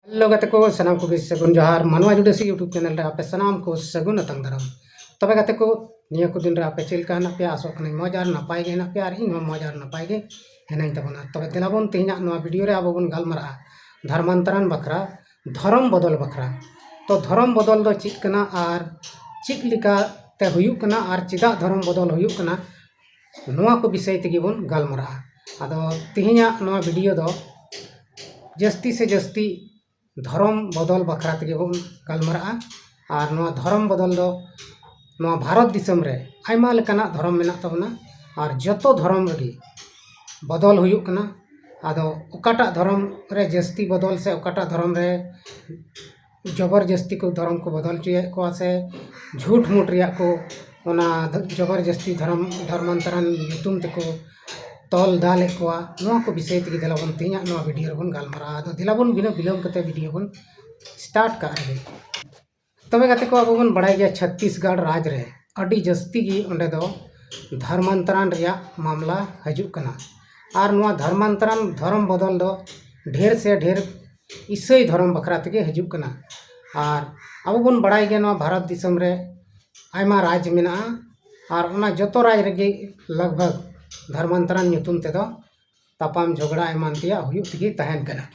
Hello गाते को सनाम को सगुन जोहार मानवा जुडेसी यूट्यूब चैनल रे आपे सनाम को सगुन अतंग दाराम तबे गाते को निया को दिन रे आपे चिलका हना पे आसो कने मजार नपाय गे हना पे आर इन मजार नपाय गे हेनाई तबना तबे देलाबोन तेहना नवा वीडियो रे आबोबन गालमारा धर्मांतरण बखरा धर्म बदल बखरा तो धर्म बदल दो चिक कना आर चिक लिका ते हुयुक कना आर चिदा धर्म बदल हुयुक कना नवा को विषय तेगे बोन गालमारा आदो तेहना नवा वीडियो दो जस्ती से जस्ती धर्म बदल बखरा तेगे बोन गालमारा और नवा धर्म बदल दो नवा भारत दिसम रे आयमा लेकाना धर्म मेना तबना और जतो धर्म रे बदल हुयुक कना आदो ओकाटा धर्म रे जस्ती बदल से ओकाटा धर्म रे जबरदस्ती को धर्म को बदल चुए को से झूठ मूठ रिया को ओना जबरदस्ती धर्मांतरण युतुम तेको तल दाले को नवा को विषय तेगे दिलाबन तेहना नवा वीडियो बन गालमारा आदो दिलाबन बिना बिलम कते वीडियो बन स्टार्ट का रे तबे गाते को अब बन बड़ाई गया छत्तीसगढ़ राज रे अडी जस्ती गी ओंडे दो धर्मांतरण रिया मामला हजुक कना और नवा धर्मांतरण धर्म बदल दो ढेर से ढेर ईसाई धर्म बखरा तेगे हजुक कना और अब बन बड़ाई गया नवा भारत दिसम रे आयमा राज मेना और ओना जतो राज रे लगभग धर्मांतरण ᱧᱩᱛᱩᱢ तेदो तापाम झगड़ा एमान तेया हुयुक तेगे तहन कना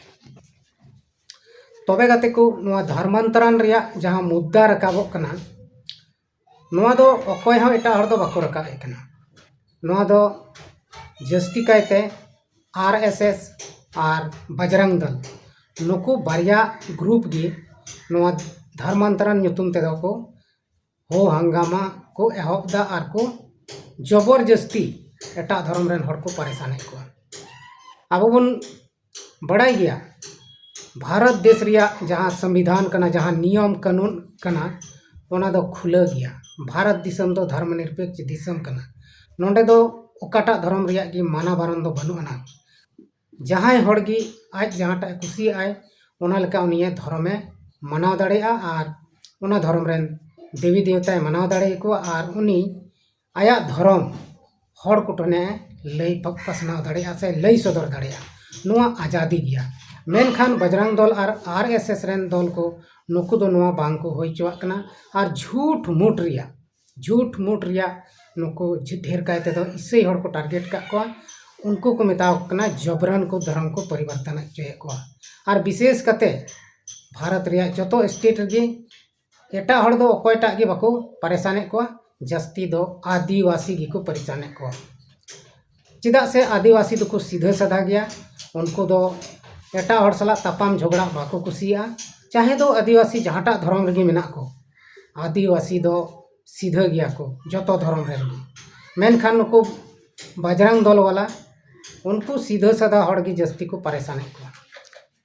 तबे गाते को नवा धर्मांतरण रिया जहां मुद्दा रकाबोक कना नवा दो अकोय हो एटा हर दो बाको रकाब कना नवा दो जस्ती कायते आरएसएस और बजरंग दल नुकु बारिया ग्रुप गी नवा धर्मांतरण ᱧᱩᱛᱩᱢ तेदो को हो हंगामा को एहबदा और को जबरदस्ती एटा धर्म रेन हर को परेशान को अब बन बड़ाई गया भारत देश रिया जहाँ संविधान कना जहाँ नियम कानून कना ओना दो खुला गया भारत दिसम दो धर्मनिरपेक्ष दिसम कना नोंडे दो ओकाटा धर्म रिया की माना बारन दो बनुआना जहाँ हर गी आज जहाँटा कुसी आए ओना लेका उनिये धर्मे मनाव दाड़ेया और ओना धर्म रेन देवी देवता मनाव दाड़े को और उनी आया धर्म हर कुटने लई पसनाव दाड़ेया से लई सदर दाड़ेया नुआ आज़ादी गया मेनखान बजरंग दल और आरएसएस रेन दल को नुकु दो नुआ बांग को होई चुआ कना और झूठ मूठ रिया नुकु ढेर कायते दो इससे हर को टारगेट का को उनको को मेताव कना जबरन को धर्म को परिवर्तन चुए को और विशेष कते भारत रिया जतो स्टेट गे एटा हर दो अकोयटा गे बाको परेशाने को जस्ती दो आदिवासी गी को परेशाने को चिदा से आदिवासी दो को सीधे साधा गया उनको दो एटा हर सला तापाम झगड़ा बाको कुसिया चाहे दो आदिवासी जहाँटा धर्म रेगे मेना को आदिवासी दो सीधे गया को जतो धर्म रेगे मेनखान नुको बजरंग दल वाला उनको सीधे साधा हर गी जस्ती को परेशान को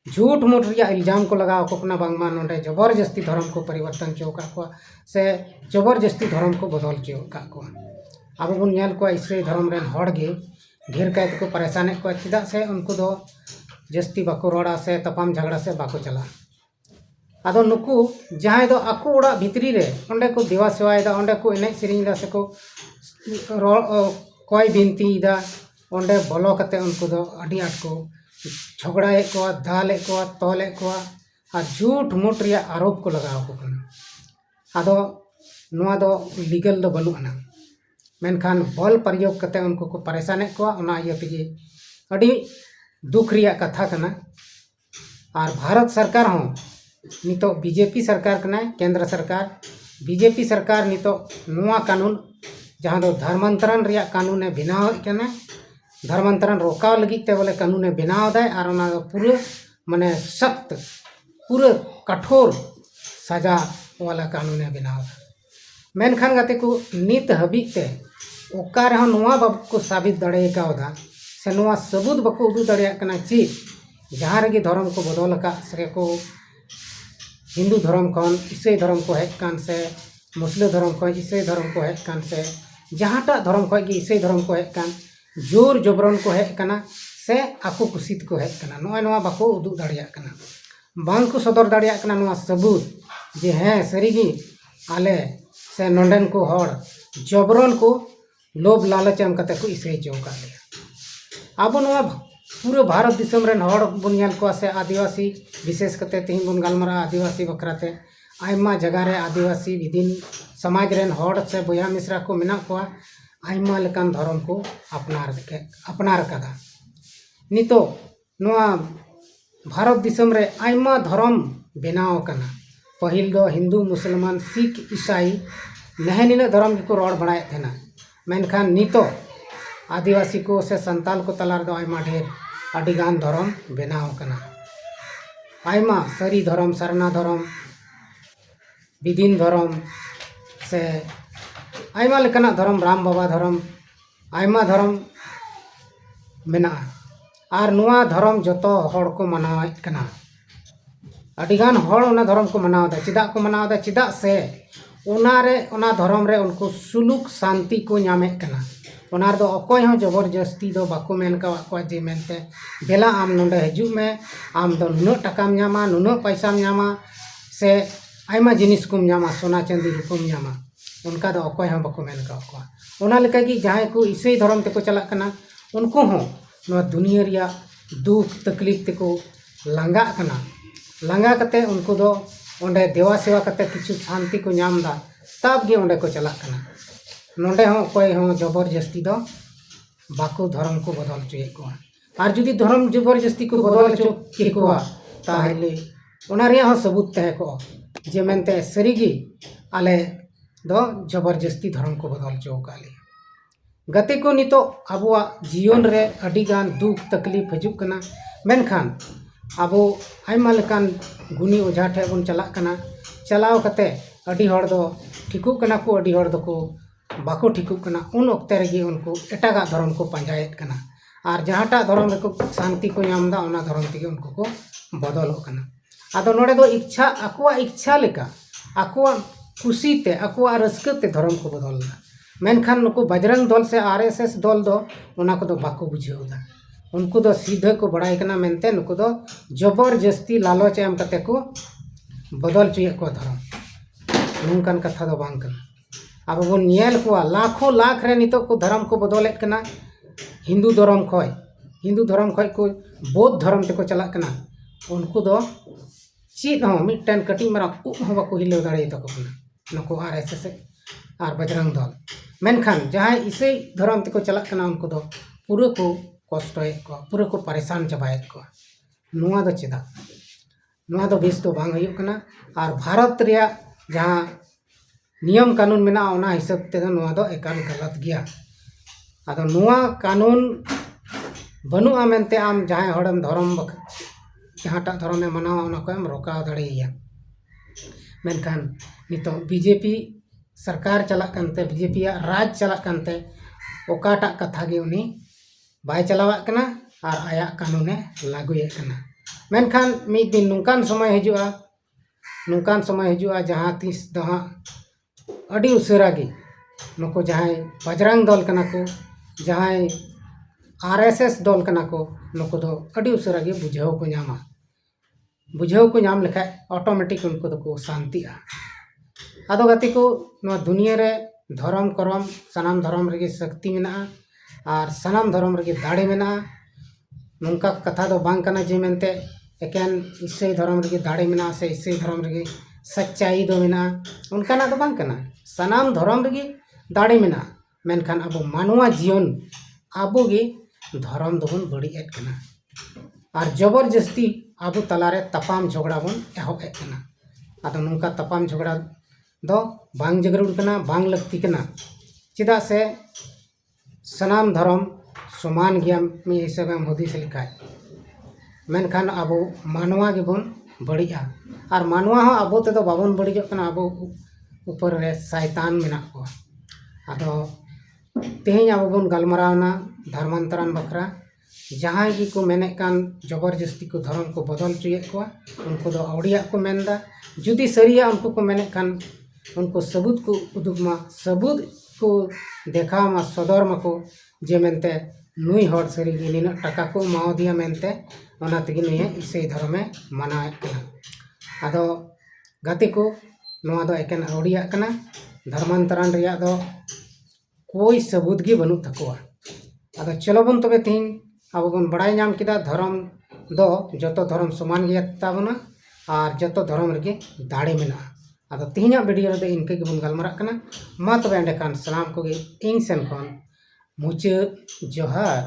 झूठ मूठ रिया इल्जाम को लगाओ को अपना बांगमा नोंडे जबरदस्ती धर्म को परिवर्तन चौका को से जबरदस्ती धर्म को बदल चौका को अब बन नेल को इससे धर्म रेन हर गे ढेर कायत को परेशान को चिदा से उनको दो जस्ती बाको रोड़ा से तपाम झगड़ा से बाको चला आदो नुकु जहां दो आको ओड़ा भितरी रे ओंडे को देवा सेवाय दा ओंडे को एने सिरिंग दा से को कोई बिनती दा ओंडे बोलो कते उनको दो अडी आट को झगड़ाए को दाले को तोले को और झूठ मूठ रिया आरोप को लगाओ को आदो नुआ दो लीगल दो बनुआना मेनखान बल प्रयोग कते उनको को परेशान को ओना इया तेगे अडी दुख रिया कथा कना और भारत सरकार हो नितो बीजेपी सरकार कना केंद्र सरकार बीजेपी सरकार नितो नुआ कानून जहाँ दो धर्मांतरण रिया कानून है बनाव कना धर्मांतरण रोकाव लगी ते बोले कानून बनाव दाय और ओना पूरा माने सख्त पूरा कठोर सजा वाला कानून बनाव मेनखान गाते को नित हबीते ओकार हो नुआ बाब को साबित दाड़े कावदा से नुआ सबूत बको उदू दाड़े कना ची जहाँ रेगे धर्म को बदल का से को हिंदू धर्म खन ईसाई धर्म को हेज कान से मुस्लिम धर्म को ईसाई धर्म को हेज कान से जहाँटा धर्म को ईसाई धर्म को हेज कान जोर जबरन को हेज कना से आको कुसित को हेज कना नोय नोआ बाको उदू दाड़िया कना बांग को सदर दाड़िया कना नोआ सबूत जे हैं सरीगी आले से नोंडेन को हर जबरन को लोभ लालच एम कते को ईसाई चौका अब नोआ पूरा भारत दिसम रेन हड़ बन नेल को से आदिवासी विशेष करते तेहन बन गालमारा आदिवासी बखराते आयमा जगह रे आदिवासी विदिन समाज रेन हड़ से बया मिश्रा को मेना को आयमा लेकान धर्म को अपनार कदा नितो नोआ भारत दिसम रे आयमा धर्म बनाव कना पहिल दो हिंदू मुसलमान सिख ईसाई नहनिना धर्म को रोड बढ़ाए थेना मेनखान नितो आदिवासी को से संताल को तलार दो आयमा ढेर अडिगान धर्म बनाव कना आयमा सरी धर्म सरना धर्म विदिन धर्म से आयमा लेकाना धर्म राम बाबा धर्म आयमा धर्म मेना आर नुआ धर्म जतो हड़ को मनावे कना अडिगान हड़ ओना धर्म को मनावदा चिदा को मनावदा चिदा से ओना धर्म रे उनको सुलुक शांति को नामे कना ओनार दो अकोय हो जबरदस्ती दो बाको मेन का को जे मेनते बेला आम नोंडे हजू में आम दो नुनो टकाम नामा नुनो पैसा नामा से आयमा जिनिस को नामा सोना चांदी रुपम नामा उनका दो अकोय हो बाको मेन का को ओना लेका कि जहां को ईसाई धर्म ते को चला कना उनको हो नवा दुनिया रिया दुख तकलीफ ते को लांगा कना लांगा कते उनको दो ओंडे देवा सेवा कते किछु शांति को नाम दा तब गे ओंडे को चला कना नोंडे हो कोई हो जबरदस्ती दो बाको धर्म को बदल चुए को और जुदी धर्म जबरदस्ती को बदल चो के को ताहले ओना रिया हो सबूत तहे को जे मेनते सरीगी आले दो जबरदस्ती धर्म को बदल चो काले गते को नितो अबुआ जीवन रे अडिगान दुख तकलीफ हजू कना मेनखान अबो आयमा लेकान गुनी ओझा ठे बन चलाक कना चलाव कते अडी हड़ दो ठिकु कना को अडी हड़ दो को बाको ठिकु कना उन वक्त रेगी उनको एटागा धर्म को पंजायत कना और जहाटा धर्म रे को शांति को नाम दा ओना धर्म तेगे उनको को बदल कना आदो नोडे दो इच्छा अकुआ इच्छा लेका अकुआ खुशी ते अकुआ रस्क ते धर्म को बदल दा मेनखान नुको बजरंग दल से आरएसएस दल दो ओना को दो बाको बुझेव दा उनको दो सीधे को बड़ाई कना मेनते नुको दो जबरदस्ती लालच एम कते को बदल चुए को धर्म नूंकन कथा दो बांग कना अब बन नेल को लाखों लाख रे नितो को धर्म को बदलेत कना हिंदू धर्म खय को बौद्ध धर्म ते को चलाक कना उनको दो चीज हो मिटन कटी मरा हो बाको हिलो दाड़े तको कना नुको आरएसएस और बजरंग दल मेनखान जहां ईसाई धर्म ते को चलाक कना उनको दो पूरा को कष्टय को पूरा को परेशान चबायत को नुआ दो चेदा नुआ दो बेस दो बांग हुयुग कना और भारत रिया जहां नियम कानून मेना ओना हिसाब ते नुआ दो एकाल गलत गया आदो नुआ कानून बनुआ मेनते आम जहां हड़म धर्म जहांटा धर्म में मनावा ओना को एम रोका दड़ेया मेनखान नितो बीजेपी सरकार चलाक कानते बीजेपी राज चलाक कानते ओकाटा कथा गे उनी बाय चलावाक कना और आया कानूने लागुए कना मेनखान मिद दिन नुकान समय हिजुआ जहां तीस दहा अडी उसरा गे नुको जहां बजरंग दल कना को जहां आरएसएस दल कना को नुको दो अडी उसरा गे बुझाव को नाम लेखा ऑटोमेटिक उनको दो को शांति आदो गति को दुनिया रे धर्म करम सनाम धर्म रे शक्ति मेना और सनाम धर्म रे दाड़े मेना नौका कथा दो बांग कना जे मेनते एकेन ईसाई धर्म रे दाड़े मेना से ईसाई धर्म रे सच्चाई दो मेना उनका दो बांग कना सनाम धर्म रे दाड़े मेना मेनखान अब मानवा जीवन अब गे धर्म दोबन बड़ी एट कना और जबरदस्ती अब तलारे तपाम झगड़ा बन एहब एट कना आदो नौका तपाम झगड़ा दो बांग जगरुड़ कना बांग लगती कना चिदा से सनाम धर्म समान गया मी हिसाब में हुदिस लिखाय मेनखान अब मानवा गेबन बड़िया और मानवा हो अब ते दो बाबन बड़िजो कना अब ऊपर रे शैतान मेना को आदो तेहें अब बन गलमरावना धर्मांतरण बखरा जहां की को मेने कान जबरदस्ती को धर्म को बदल चुए को उनको दो औड़िया को मेनदा जुदी सरिया उनको को मेने कान उनको सबूत को उदुगमा सबूत को देखा मा सदर मा को जे मेनते नुई हड़ सरी निना टका को माओ दिया मेनते ओना तगी नुई ईसाई धर्म में मनाए कना आदो गति को नोआ दो एकेन औड़िया कना धर्मांतरण रिया दो कोई सबूत गे बनु तकोआ आदो चलो बन तबे तीन अब बन बड़ाई नाम किदा धर्म दो जतो धर्म समान गया ताबना और जतो धर्म रगे दाड़े मेना आदो तीना वीडियो रे इनके गिबन गलमरा कना मा तबे एंडे कान सलाम को गे इन सेन खन मुचाद जोहार।